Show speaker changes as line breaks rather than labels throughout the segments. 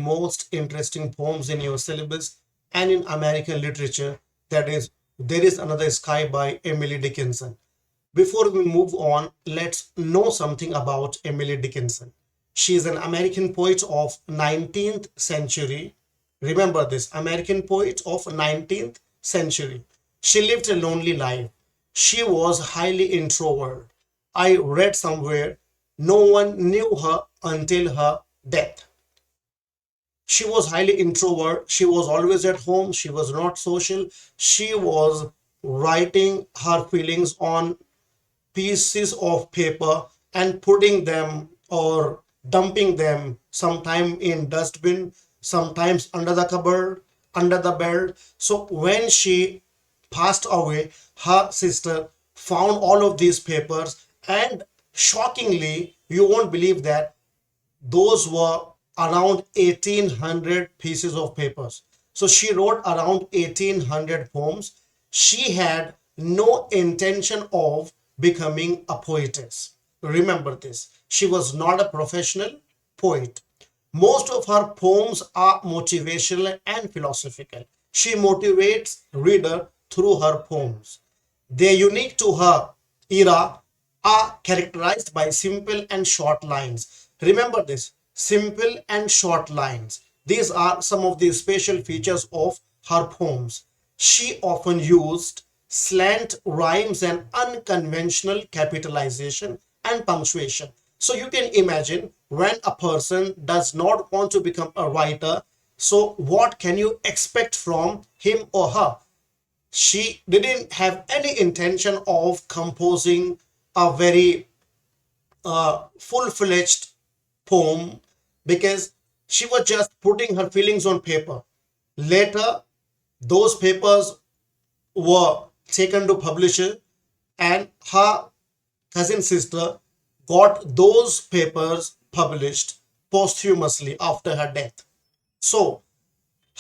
most interesting poems in your syllabus and in American literature. That is, There is Another Sky by Emily Dickinson. Before we move on, let's know something about Emily Dickinson. She is an American poet of 19th century. Remember this, American poet of 19th century. She lived a lonely life. She was highly introvert. I read somewhere no one knew her until her death. She was highly introvert. She was always at home. She was not social. She was writing her feelings on pieces of paper and putting them or dumping them sometime in dustbin, sometimes under the cupboard, under the bed. So when she passed away, her sister found all of these papers, and shockingly, you won't believe that those were around 1800 pieces of papers. So she wrote around 1800 poems. She had no intention of becoming a poetess. Remember this. She was not a professional poet. Most of her poems are motivational and philosophical. She motivates reader through her poems. They unique to her era are characterized by simple and short lines. Remember this, simple and short lines. These are some of the special features of her poems. She often used slant rhymes and unconventional capitalization and punctuation. So you can imagine when a person does not want to become a writer, so what can you expect from him or her? She didn't have any intention of composing a very full-fledged poem because she was just putting her feelings on paper. Later, those papers were taken to publisher, and her cousin sister got those papers published posthumously after her death. So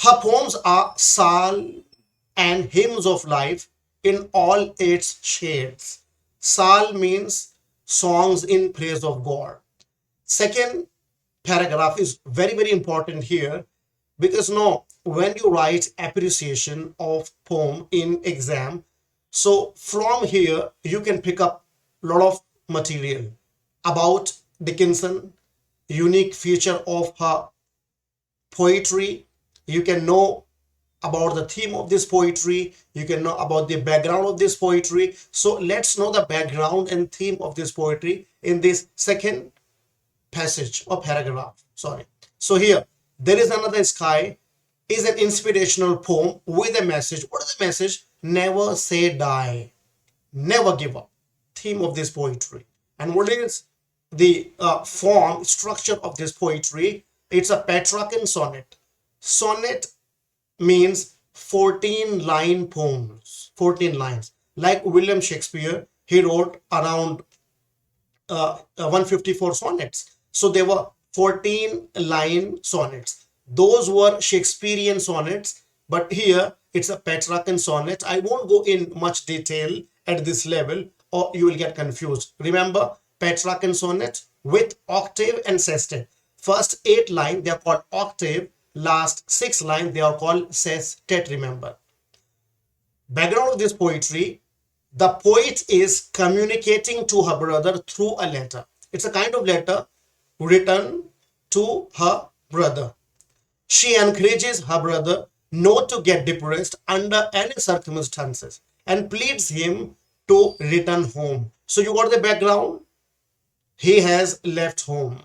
her poems are psalm and hymns of life in all its shades. Psalm means songs in praise of God. Second paragraph is very, very important here because no, when you write appreciation of poem in exam, so from here you can pick up a lot of material about Dickinson, unique feature of her poetry. You can know about the theme of this poetry. You can know about the background of this poetry. So let's know the background and theme of this poetry in this second passage or paragraph. Sorry. So here, There is Another Sky is an inspirational poem with a message. What is the message? Never say die. Never give up. Theme of this poetry. And what is the form, structure of this poetry? It's a Petrarchan sonnet. Sonnet means 14 line poems, 14 lines. Like William Shakespeare, he wrote around 154 sonnets. So there were 14 line sonnets. Those were Shakespearean sonnets, but here it's a Petrarchan sonnet. I won't go in much detail at this level or you will get confused. Remember, Petrarchan sonnet with octave and sestet. First 8 lines they are called octave, last 6 lines they are called sestet. Remember. Background of this poetry, the poet is communicating to her brother through a letter. It's a kind of letter written to her brother. She encourages her brother not to get depressed under any circumstances and pleads him to return home. So you got the background. He has left home.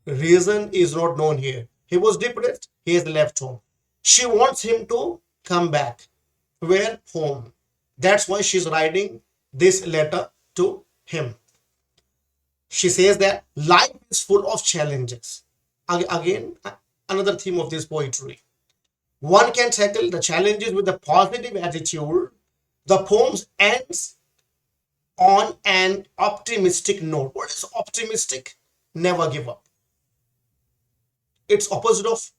Reason is not known here. He was depressed. He has left home. She wants him to come back. Where? Home. That's why she's writing this letter to him. She says that life is full of challenges. Again, another theme of this poetry. One can tackle the challenges with a positive attitude. The poem ends on an optimistic note. What is optimistic? Never give up. It's opposite of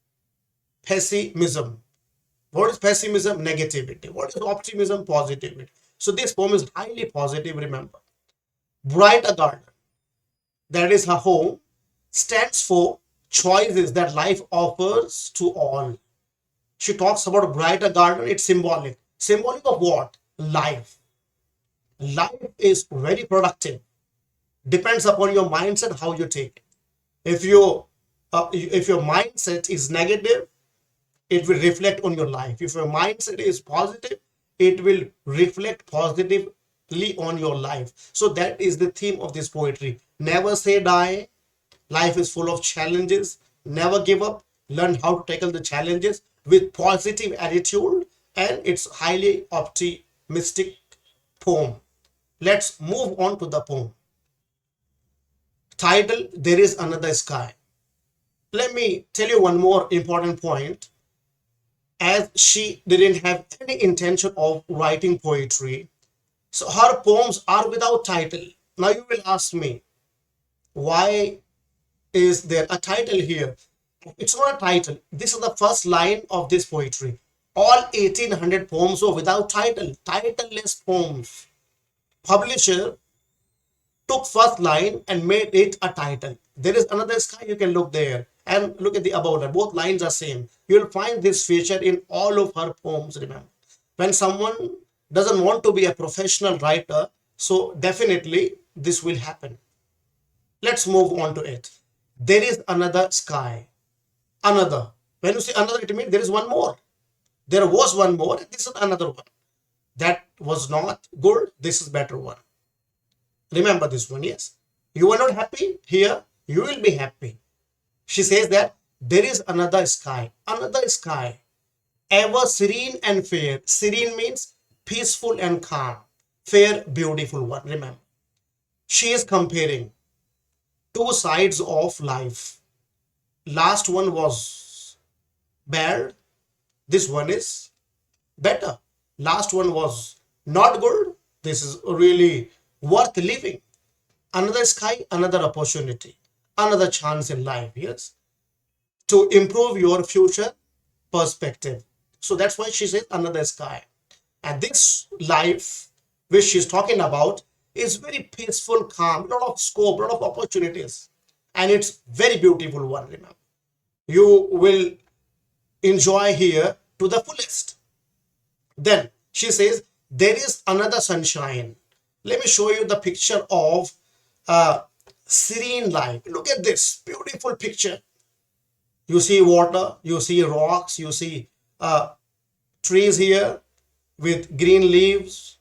pessimism. What is pessimism? Negativity. What is optimism? Positivity. So this poem is highly positive, remember. Bright a garden, that is her home, stands for choices that life offers to all. She talks about a brighter garden. It's symbolic. Symbolic of what? Life. Life is very productive. Depends upon your mindset, how you take it. If you if your mindset is negative, it will reflect on your life. If your mindset is positive, it will reflect positively on your life. So that is the theme of this poetry. Never say die. Life is full of challenges. Never give up. Learn how to tackle the challenges with positive attitude, and it's highly optimistic poem. Let's move on to the poem. Title: There is Another Sky. Let me tell you one more important point. As she didn't have any intention of writing poetry, so her poems are without title. Now you will ask me, why is there a title here? It's not a title. This is the first line of this poetry. All 1800 poems were without title, titleless poems. Publisher took first line and made it a title. There is another sky. You can look there and look at the above line. Both lines are same. You will find this feature in all of her poems. Remember, when someone doesn't want to be a professional writer, so definitely this will happen. Let's move on to it. There is another sky. Another. When you say another, it means there is one more. There was one more, and this is another one. That was not good. This is better one. Remember this one, yes. You are not happy here, you will be happy. She says that there is another sky, ever serene and fair. Serene means peaceful and calm. Fair, beautiful one. Remember, she is comparing two sides of life. Last one was bad, this one is better. Last one was not good, this is really worth living. Another sky, another opportunity, another chance in life, yes, to improve your future perspective. So that's why she says another sky. And this life which she's talking about is very peaceful, calm, lot of scope, lot of opportunities, and it's very beautiful one. Remember, you will enjoy here to the fullest. Then she says there is another sunshine. Let me show you the picture of serene life. Look at this beautiful picture. You see water, you see rocks, you see trees here with green leaves.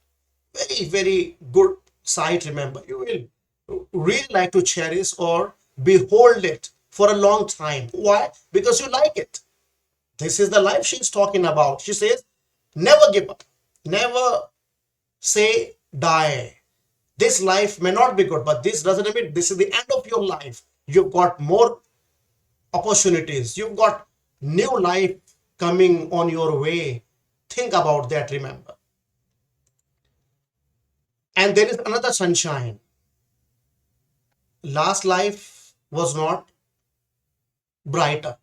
Very, very good sight. Remember, you will really like to cherish or behold it for a long time. Why? Because you like it. This is the life she's talking about. She says, never give up, never say die. This life may not be good, but this doesn't mean this is the end of your life. You've got more opportunities, you've got new life coming on your way. Think about that, remember. And there is another sunshine. Last life was not brighter.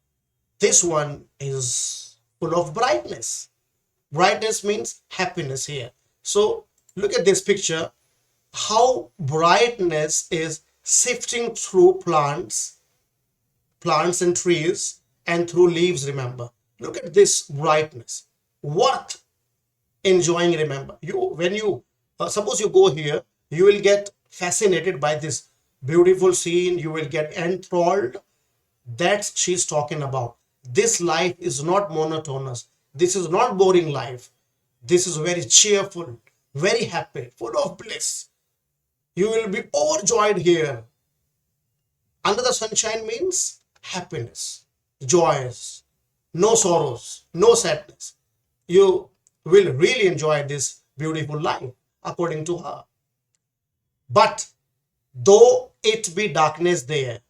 This one is full of brightness. Brightness means happiness here. So look at this picture, how brightness is sifting through plants and trees, and through leaves. Remember, look at this brightness, worth enjoying. Remember, you when you suppose you go here, you will get fascinated by this beautiful scene, you will get enthralled. That's she's talking about. This life is not monotonous, this is not boring life, this is very cheerful, very happy, full of bliss. You will be overjoyed here. Under the sunshine means happiness, joys, no sorrows, no sadness. You will really enjoy this beautiful life, according to her. But though it be darkness there,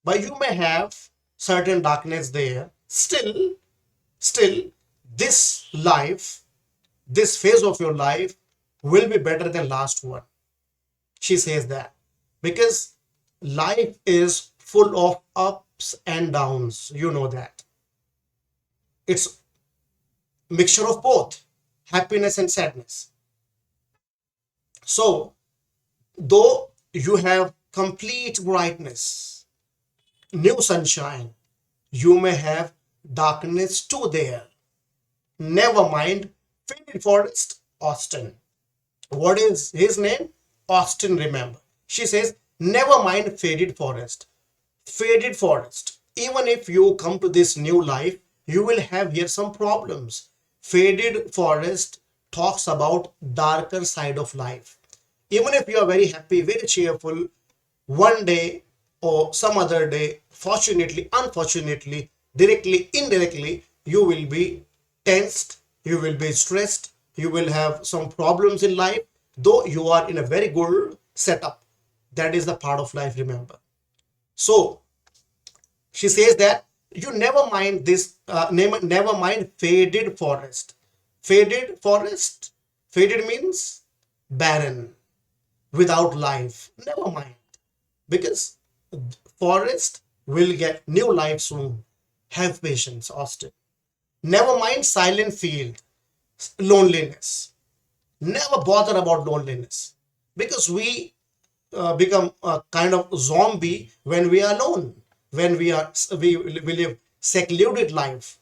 but you may have certain darkness there, still, this life, this phase of your life will be better than last one. She says that because life is full of ups and downs. You know that. It's mixture of both happiness and sadness. So though you have complete brightness, new sunshine, You may have darkness too there. Never mind, faded forest, Austin. What is his name? Austin, remember. She says, never mind faded forest. Faded forest. Even if you come to this new life, you will have here some problems. Faded forest talks about darker side of life. Even if you are very happy, very cheerful, one day or some other day, fortunately, unfortunately, directly, indirectly, you will be tensed, you will be stressed, you will have some problems in life, though you are in a very good setup. That is the part of life, remember. So she says that you never mind this, never mind faded forest. Faded forest, faded means barren, without life. Never mind, because forest will get new life soon. Have patience, Austin. Never mind silent field, loneliness. Never bother about loneliness, because we become a kind of zombie when we are alone, when we live secluded life,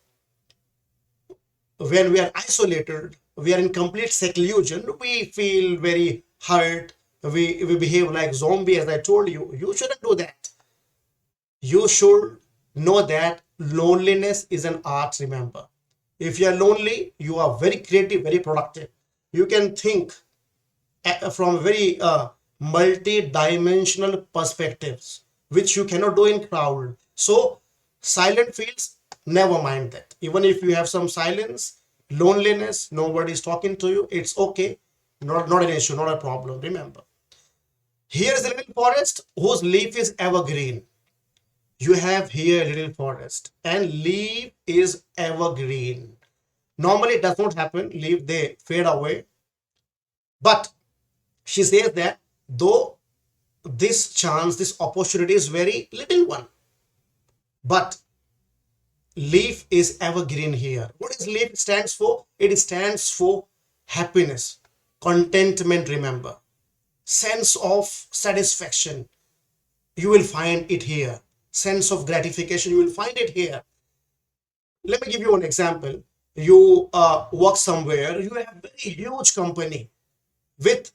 when we are isolated, we are in complete seclusion, we feel very hurt, we behave like zombie. As I told you, you shouldn't do that. You should know that loneliness is an art, remember. If you are lonely, you are very creative, very productive. You can think from very multi-dimensional perspectives, which you cannot do in crowd. So silent fields, never mind that. Even if you have some silence, loneliness, nobody is talking to you, it's okay. Not an issue, not a problem. Remember, here is a little forest whose leaf is evergreen. You have here a little forest and leaf is evergreen. Normally it does not happen, leaf they fade away. But she says that though this chance, this opportunity is very little one, but leaf is evergreen here. What is leaf stands for? It stands for happiness, contentment, remember, sense of satisfaction. You will find it here. Sense of gratification, you will find it here. Let me give you an example. You work somewhere, you have very huge company with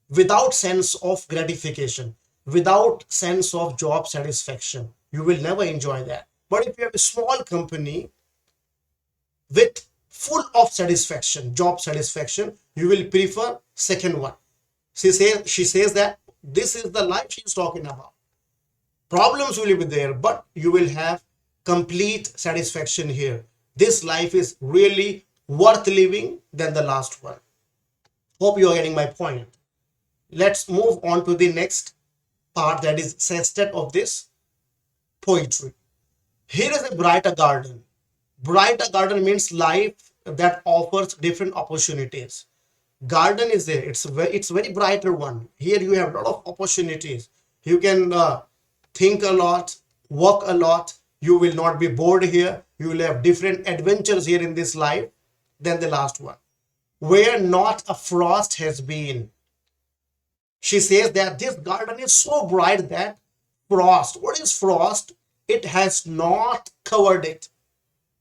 without sense of gratification, without sense of job satisfaction, you will never enjoy that. But if you have a small company with full of satisfaction, job satisfaction, you will prefer second one. She says that this is the life she's talking about. Problems will be there, but you will have complete satisfaction here. This life is really worth living than the last one. Hope you are getting my point. Let's move on to the next part, that is sestet of this poetry. Here is a brighter garden. Brighter garden means life that offers different opportunities. Garden is there. It's very brighter one. Here you have a lot of opportunities. You can think a lot, work a lot. You will not be bored here. You will have different adventures here in this life than the last one. Where not a frost has been. She says that this garden is so bright that frost. What is frost? It has not covered it.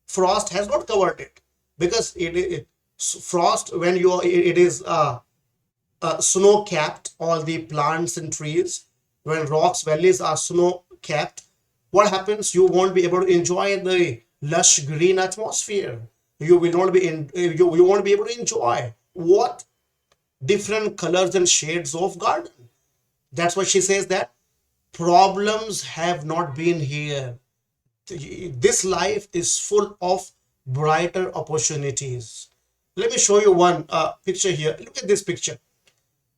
Frost has not covered it, because frost, when you it is snow capped, all the plants and trees, when rocks valleys are snow capped, what happens? You won't be able to enjoy the lush green atmosphere. You will not be in you won't be able to enjoy what different colors and shades of garden. That's why she says that problems have not been here. This life is full of brighter opportunities. Let me show you one picture here. Look at this picture.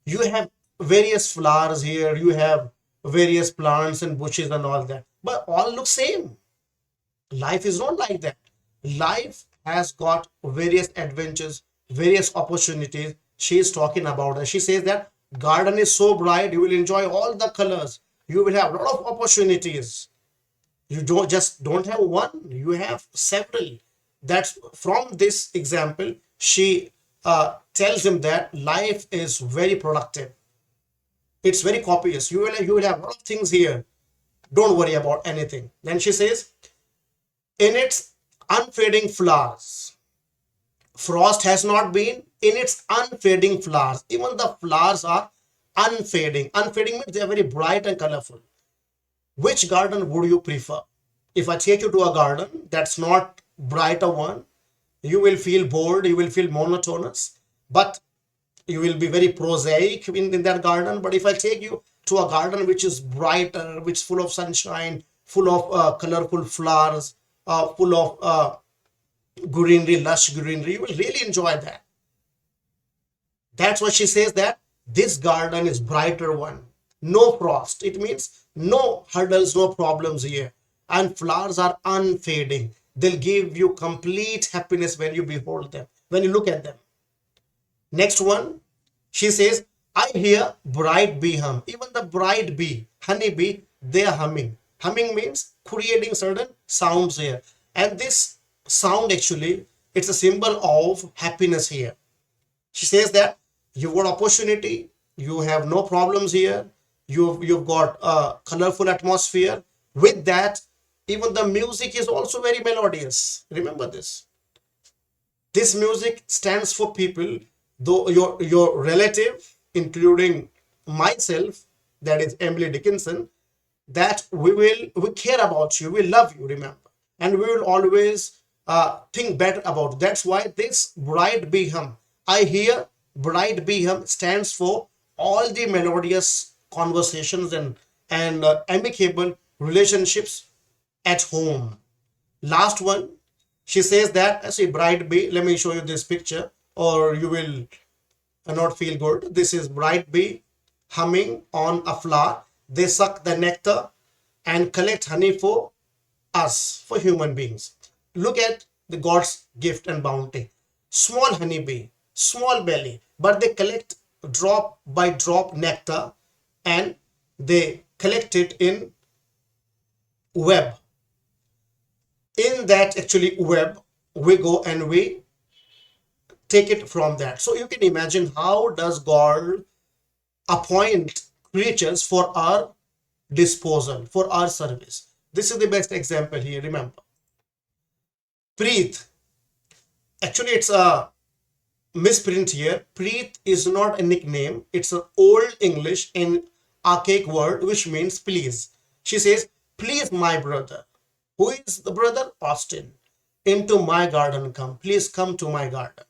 You have various flowers here, you have various plants and bushes and all that, but all look same. Life is not like that. Life has got various adventures, various opportunities. She is talking about that. She says that garden is so bright, you will enjoy all the colors. You will have a lot of opportunities. You don't have one, you have several. That's from this example. She tells him that life is very productive. It's very copious. You will have a lot of things here. Don't worry about anything. Then she says, In its unfading flowers. Frost has not been in its unfading flowers. Even the flowers are unfading. Unfading means they are very bright and colorful. Which garden would you prefer? If I take you to a garden that's not brighter one, you will feel bored, you will feel monotonous, but you will be very prosaic in that garden. But if I take you to a garden which is brighter, which is full of sunshine, full of colorful flowers, full of greenery, lush greenery, you will really enjoy that. That's why she says that this garden is brighter one. No frost. It means no hurdles, no problems here. And flowers are unfading. They'll give you complete happiness when you behold them, when you look at them. Next one, she says, I hear bright bee hum. Even the bright bee, honey bee, they are humming. Humming means creating certain sounds here. And this sound actually, it's a symbol of happiness here. She says that you've got opportunity, you have no problems here, you've got a colorful atmosphere. With that, even the music is also very melodious. Remember this. This music stands for people, though your relative, including myself, that is Emily Dickinson, that we care about you, we love you, remember, and we will always think better about. That's why this bright bee hum, I hear bright bee hum, stands for all the melodious conversations and amicable relationships at home. Last one, she says that as a bright bee, let me show you this picture, or you will not feel good. This is bright bee humming on a flower. They suck the nectar and collect honey for us, for human beings. Look at the God's gift and bounty. Small honeybee, small belly, but they collect drop by drop nectar and they collect it in web. In that actually web, we go and we take it from that. So you can imagine how does God appoint creatures for our disposal, for our service. This is the best example here, remember. Preet, actually it's a misprint here. Preet is not a nickname, it's an old English and archaic word which means please. She says, please my brother. Who is the brother? Austin. Into my garden come. Please come to my garden.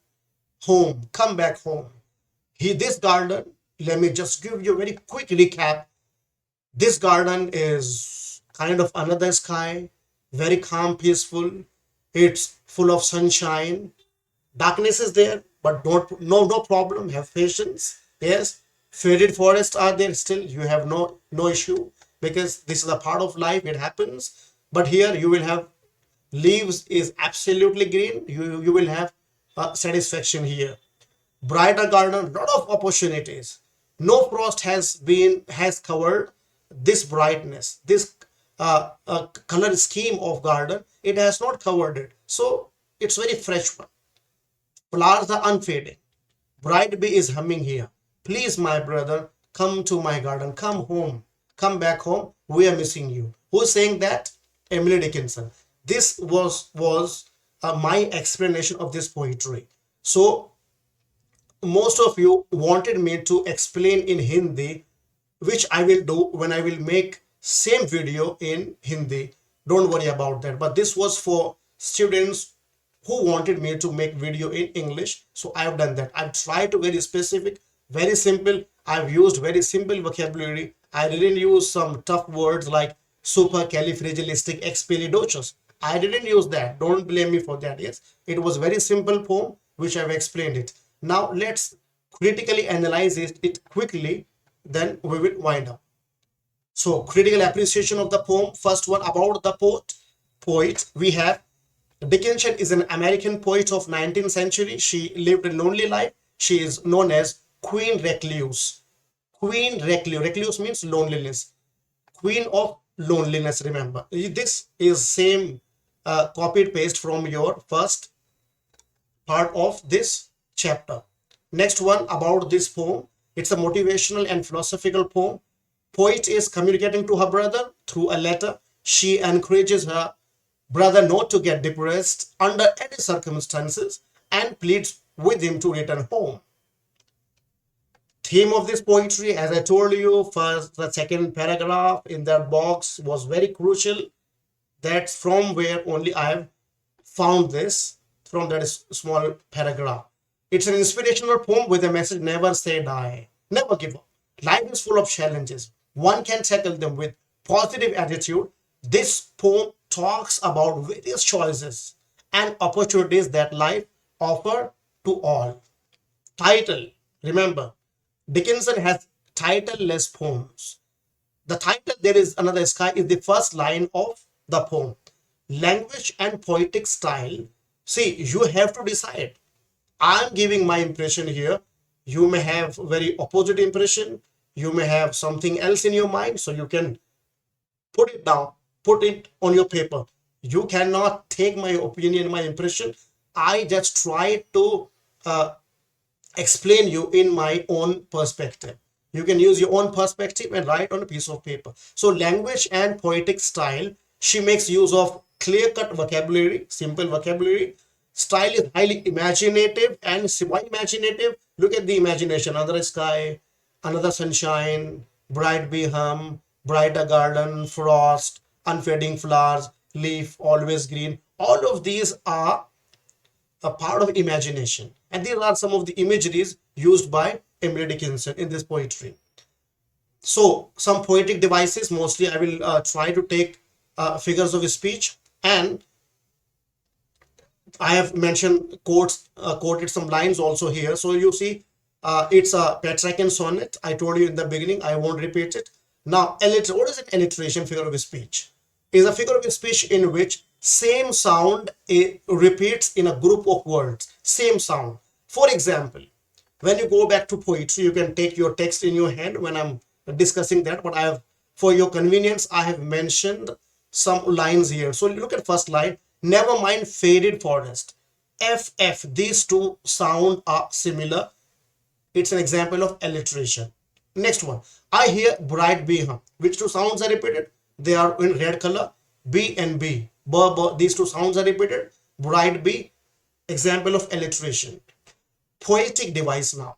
Home. Come back home. This garden, let me just give you a very quick recap. This garden is kind of another sky, very calm, peaceful. It's full of sunshine. Darkness is there, but no problem. Have patience. Yes, faded forests are there still. You have no issue because this is a part of life. It happens. But here you will have leaves is absolutely green. You will have satisfaction here. Brighter garden, lot of opportunities. No frost has covered this brightness, this color scheme of garden. It has not covered it, so it's very fresh one. Flowers are unfading. Bright bee is humming here. Please, my brother, come to my garden. Come home. Come back home. We are missing you. Who's saying that? Emily Dickinson. This was my explanation of this poetry. So most of you wanted me to explain in Hindi, which I will do when I will make same video in Hindi. Don't worry about that. But this was for students who wanted me to make video in English. So I have done that. I've tried to very specific, very simple. I've used very simple vocabulary. I didn't use some tough words like supercalifragilisticexpialidocious. I didn't use that. Don't blame me for that. Yes, it was very simple poem which I've explained it. Now let's critically analyze it quickly. Then we will wind up. So critical appreciation of the poem. First one about the poet. We have Dickinson is an American poet of 19th century. She lived a lonely life. She is known as Queen Recluse. Queen Recluse. Recluse means loneliness. Queen of loneliness. Remember, this is same copied paste from your first part of this chapter. Next one about this poem. It's a motivational and philosophical poem. Poet is communicating to her brother through a letter. She encourages her brother not to get depressed under any circumstances and pleads with him to return home. Theme of this poetry, as I told you, first the second paragraph in that box was very crucial. That's from where only I have found this, from that small paragraph. It's an inspirational poem with a message: never say die, never give up. Life is full of challenges. One can tackle them with positive attitude. This poem talks about various choices and opportunities that life offer to all. Title, remember, Dickinson has titleless poems. The title, There Is Another Sky, is the first line of the poem. Language and poetic style. See, you have to decide. I'm giving my impression here. You may have very opposite impression. You may have something else in your mind, so you can put it down, put it on your paper. You cannot take my opinion, my impression. I just try to explain you in my own perspective. You can use your own perspective and write on a piece of paper. So language and poetic style, she makes use of clear-cut vocabulary, simple vocabulary. Style is highly imaginative. And why imaginative? Look at the imagination: another sky, another sunshine, bright bee hum, brighter garden, frost, unfading flowers, leaf always green. All of these are a part of imagination. And these are some of the imageries used by Emily Dickinson in this poetry. So, some poetic devices, mostly I will try to take figures of speech, and I have mentioned quotes, quoted some lines also here. So, you see, it's a Petrarchan sonnet. I told you in the beginning, I won't repeat it. Now, what is an alliteration figure of speech? Is a figure of speech in which same sound repeats in a group of words. Same sound. For example, when you go back to poetry, you can take your text in your hand when I'm discussing that. But I have, for your convenience, I have mentioned some lines here. So look at first line. Never mind faded forest. FF. These two sound are similar. It's an example of alliteration. Next one. I hear bright bee hum. Which two sounds are repeated? They are in red color. B and B. These two sounds are repeated. Bright bee. Example of alliteration. Poetic device now.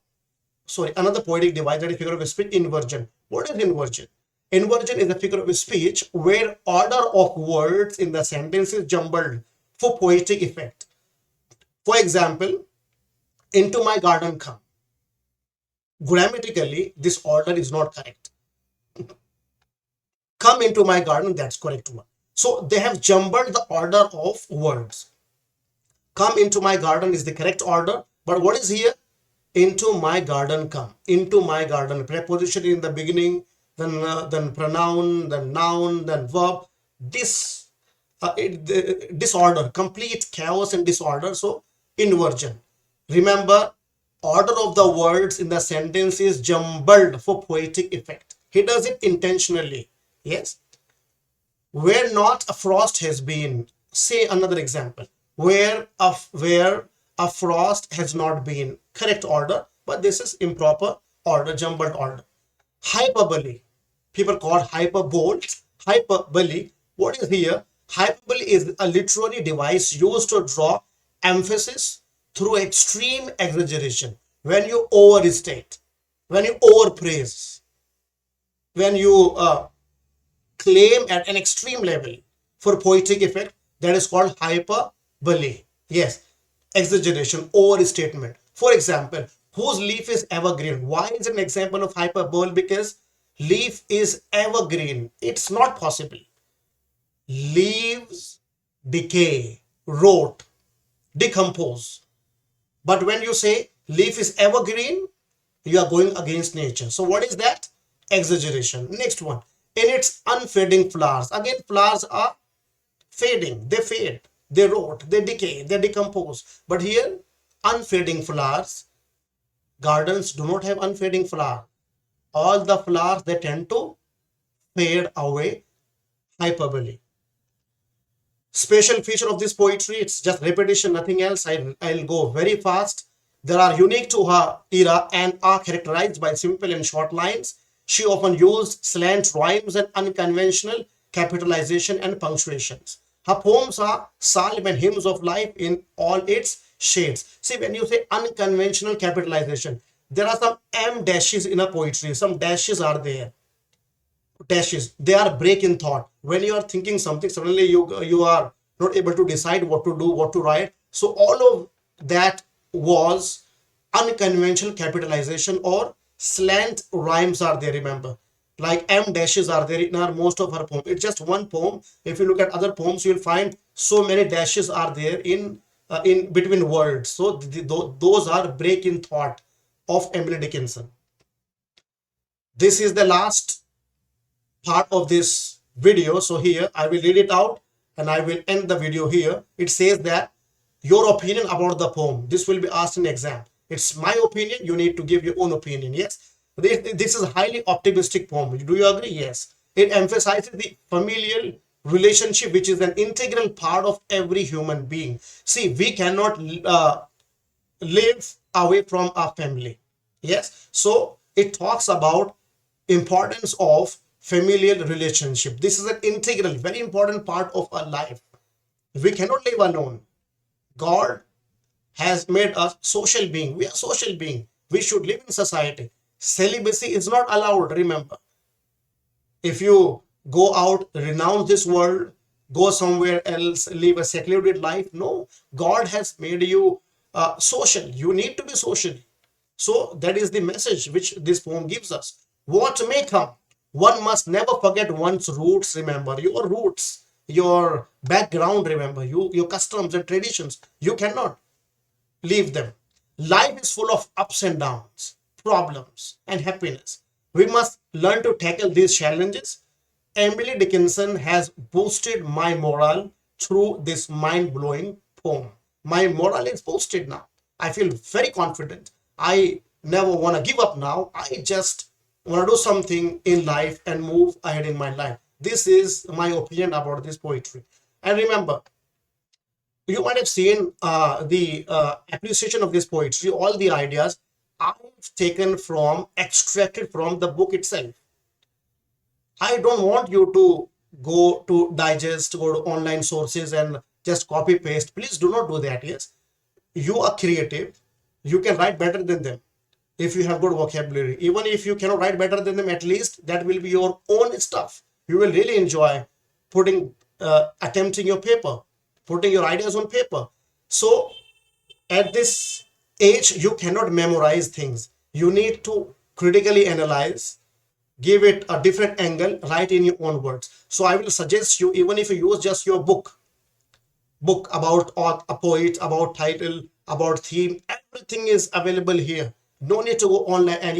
Sorry, another poetic device, that is figure of speech, inversion. What is inversion? Inversion is a figure of speech where order of words in the sentence is jumbled for poetic effect. For example, into my garden come. Grammatically, this order is not correct. Come into my garden, that's correct one. So they have jumbled the order of words. Come into my garden is the correct order. But what is here? Into my garden come. Into my garden. Preposition in the beginning, then pronoun, then noun, then verb. This disorder, complete chaos and disorder. So inversion. Remember, order of the words in the sentence is jumbled for poetic effect. He does it intentionally. Yes. Where not a frost has been. Say another example. Where a frost has not been. Correct order, but this is improper order, jumbled order. Hyperbole. People call hyperbole. Hyperbole. What is here? Hyperbole is a literary device used to draw emphasis through extreme exaggeration. When you overstate, when you overpraise, when you claim at an extreme level for poetic effect, that is called hyperbole. Yes, exaggeration, overstatement. For example, whose leaf is evergreen? Why is it an example of hyperbole? Because leaf is evergreen. It's not possible. Leaves decay, rot, decompose. But when you say leaf is evergreen, you are going against nature. So what is that? Exaggeration. Next one. In its unfading flowers. Again, flowers are fading. They fade. They rot. They decay. They decompose. But here, unfading flowers. Gardens do not have unfading flower. All the flowers, they tend to fade away. Hyperbole. Special feature of this poetry, it's just repetition, nothing else. I'll go very fast. They are unique to her era and are characterized by simple and short lines. She often used slant rhymes and unconventional capitalization and punctuations. Her poems are psalm and hymns of life in all its shades. See, when you say unconventional capitalization, there are some M dashes in a poetry. Some dashes are there. Dashes. They are break in thought. When you are thinking something, suddenly you are not able to decide what to do, what to write. So all of that was unconventional capitalization or slant rhymes are there. Remember, like M dashes are there in our most of our poem. It's just one poem. If you look at other poems, you'll find so many dashes are there in between words. So those are break in thought of Emily Dickinson. This is the last part of this video. So here I will read it out and I will end the video here. It says that your opinion about the poem. This will be asked in exam. It's my opinion. You need to give your own opinion. Yes. This is a highly optimistic poem. Do you agree? Yes. It emphasizes the familial relationship, which is an integral part of every human being. See, we cannot live away from our family. Yes, so it talks about importance of familial relationship. This is an integral, very important part of our life. We cannot live alone. God has made us social being. We are social being. We should live in society. Celibacy is not allowed. Remember, if you go out, renounce this world, go somewhere else, live a secluded life. No, God has made you social. You need to be social. So that is the message which this poem gives us. What may come, one must never forget one's roots. Remember your roots, your background. Remember your customs and traditions. You cannot leave them. Life is full of ups and downs, problems, and happiness. We must learn to tackle these challenges. Emily Dickinson has boosted my morale through this mind blowing poem. My morale is boosted now. I feel very confident. I never want to give up now. I just want to do something in life and move ahead in my life. This is my opinion about this poetry. And remember, you might have seen the appreciation of this poetry, all the ideas I've taken from, extracted from the book itself. I don't want you to go to digest, go to online sources and just copy paste. Please do not do that. Yes, you are creative. You can write better than them if you have good vocabulary. Even if you cannot write better than them, at least that will be your own stuff. You will really enjoy putting, attempting your paper, putting your ideas on paper. So at this age, you cannot memorize things. You need to critically analyze, give it a different angle, write in your own words. So I will suggest you, even if you use just your book about a poet, about title, about theme, everything is available here. No need to go online and